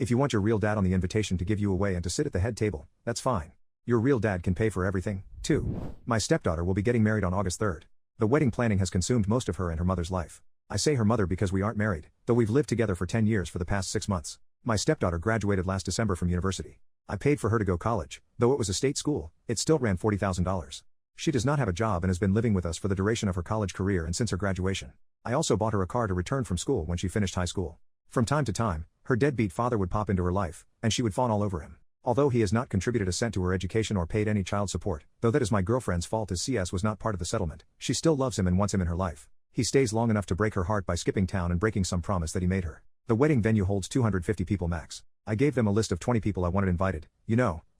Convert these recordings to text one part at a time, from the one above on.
If you want your real dad on the invitation to give you away and to sit at the head table, that's fine. Your real dad can pay for everything, too. My stepdaughter will be getting married on August 3rd. The wedding planning has consumed most of her and her mother's life. I say her mother because we aren't married, though we've lived together for 10 years for the past 6 months. My stepdaughter graduated last December from university. I paid for her to go college, though it was a state school, it still ran $40,000. She does not have a job and has been living with us for the duration of her college career and since her graduation. I also bought her a car to return from school when she finished high school. From time to time, her deadbeat father would pop into her life, and she would fawn all over him. Although he has not contributed a cent to her education or paid any child support, though that is my girlfriend's fault as CS was not part of the settlement, she still loves him and wants him in her life. He stays long enough to break her heart by skipping town and breaking some promise that he made her. The wedding venue holds 250 people max. I gave them a list of 20 people I wanted invited,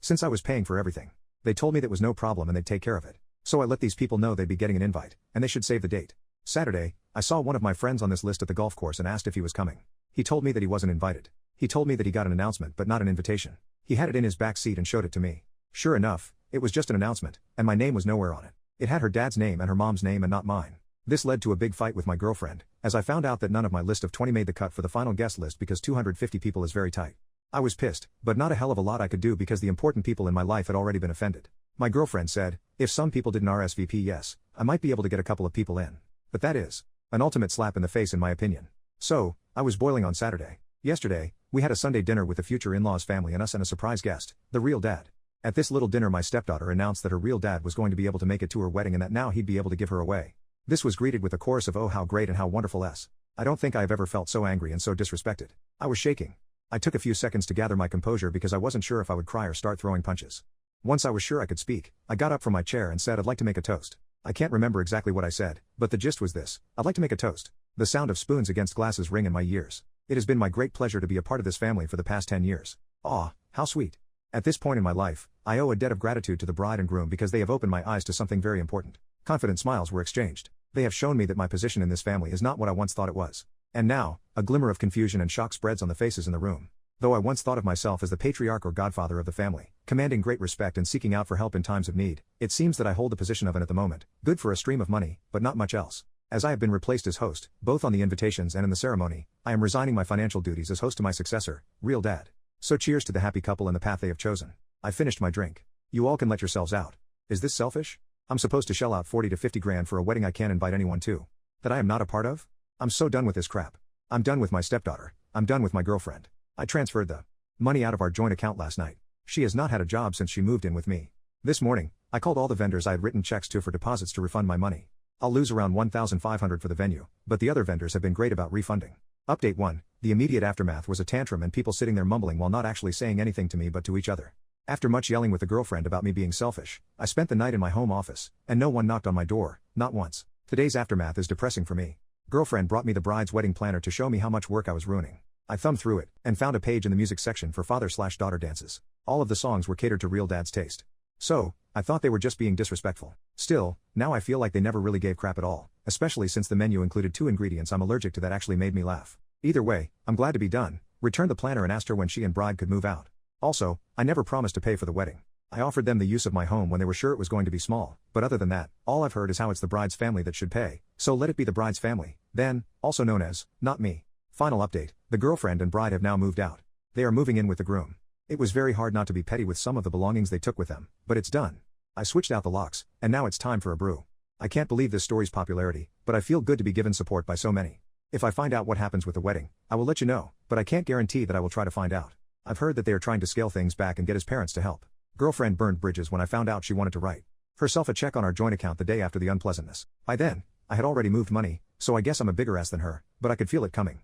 since I was paying for everything. They told me that was no problem and they'd take care of it. So I let these people know they'd be getting an invite, and they should save the date. Saturday, I saw one of my friends on this list at the golf course and asked if he was coming. He told me that he wasn't invited. He told me that he got an announcement but not an invitation. He had it in his back seat and showed it to me. Sure enough, it was just an announcement, and my name was nowhere on it. It had her dad's name and her mom's name and not mine. This led to a big fight with my girlfriend, as I found out that none of my list of 20 made the cut for the final guest list because 250 people is very tight. I was pissed, but not a hell of a lot I could do because the important people in my life had already been offended. My girlfriend said, if some people didn't RSVP yes, I might be able to get a couple of people in. But that is an ultimate slap in the face in my opinion. So, I was boiling on Saturday. Yesterday, we had a Sunday dinner with the future in-laws family and us and a surprise guest, the real dad. At this little dinner my stepdaughter announced that her real dad was going to be able to make it to her wedding and that now he'd be able to give her away. This was greeted with a chorus of oh how great and how wonderful s. I don't think I have ever felt so angry and so disrespected. I was shaking. I took a few seconds to gather my composure because I wasn't sure if I would cry or start throwing punches. Once I was sure I could speak, I got up from my chair and said I'd like to make a toast. I can't remember exactly what I said, but the gist was this: I'd like to make a toast. The sound of spoons against glasses ring in my ears. It has been my great pleasure to be a part of this family for the past 10 years. Aw, how sweet. At this point in my life, I owe a debt of gratitude to the bride and groom because they have opened my eyes to something very important. Confident smiles were exchanged. They have shown me that my position in this family is not what I once thought it was. And now, a glimmer of confusion and shock spreads on the faces in the room. Though I once thought of myself as the patriarch or godfather of the family, commanding great respect and seeking out for help in times of need, it seems that I hold the position of an at the moment, good for a stream of money, but not much else. As I have been replaced as host, both on the invitations and in the ceremony, I am resigning my financial duties as host to my successor, real dad. So cheers to the happy couple and the path they have chosen. I finished my drink. You all can let yourselves out. Is this selfish? I'm supposed to shell out 40 to 50 grand for a wedding I can't invite anyone to. That I am not a part of? I'm so done with this crap. I'm done with my stepdaughter. I'm done with my girlfriend. I transferred the money out of our joint account last night. She has not had a job since she moved in with me. This morning, I called all the vendors I had written checks to for deposits to refund my money. I'll lose around $1,500 for the venue, but the other vendors have been great about refunding. Update 1, the immediate aftermath was a tantrum and people sitting there mumbling while not actually saying anything to me but to each other. After much yelling with the girlfriend about me being selfish, I spent the night in my home office, and no one knocked on my door, not once. Today's aftermath is depressing for me. Girlfriend brought me the bride's wedding planner to show me how much work I was ruining. I thumbed through it, and found a page in the music section for father/daughter dances. All of the songs were catered to real dad's taste. So, I thought they were just being disrespectful. Still, now I feel like they never really gave crap at all, especially since the menu included 2 ingredients I'm allergic to that actually made me laugh. Either way, I'm glad to be done. Returned the planner and asked her when she and bride could move out. Also, I never promised to pay for the wedding. I offered them the use of my home when they were sure it was going to be small, but other than that, all I've heard is how it's the bride's family that should pay, so let it be the bride's family, then, also known as, not me. Final update, the girlfriend and bride have now moved out. They are moving in with the groom. It was very hard not to be petty with some of the belongings they took with them, but it's done. I switched out the locks, and now it's time for a brew. I can't believe this story's popularity, but I feel good to be given support by so many. If I find out what happens with the wedding, I will let you know, but I can't guarantee that I will try to find out. I've heard that they are trying to scale things back and get his parents to help. Girlfriend burned bridges when I found out she wanted to write herself a check on our joint account the day after the unpleasantness. By then, I had already moved money, so I guess I'm a bigger ass than her, but I could feel it coming.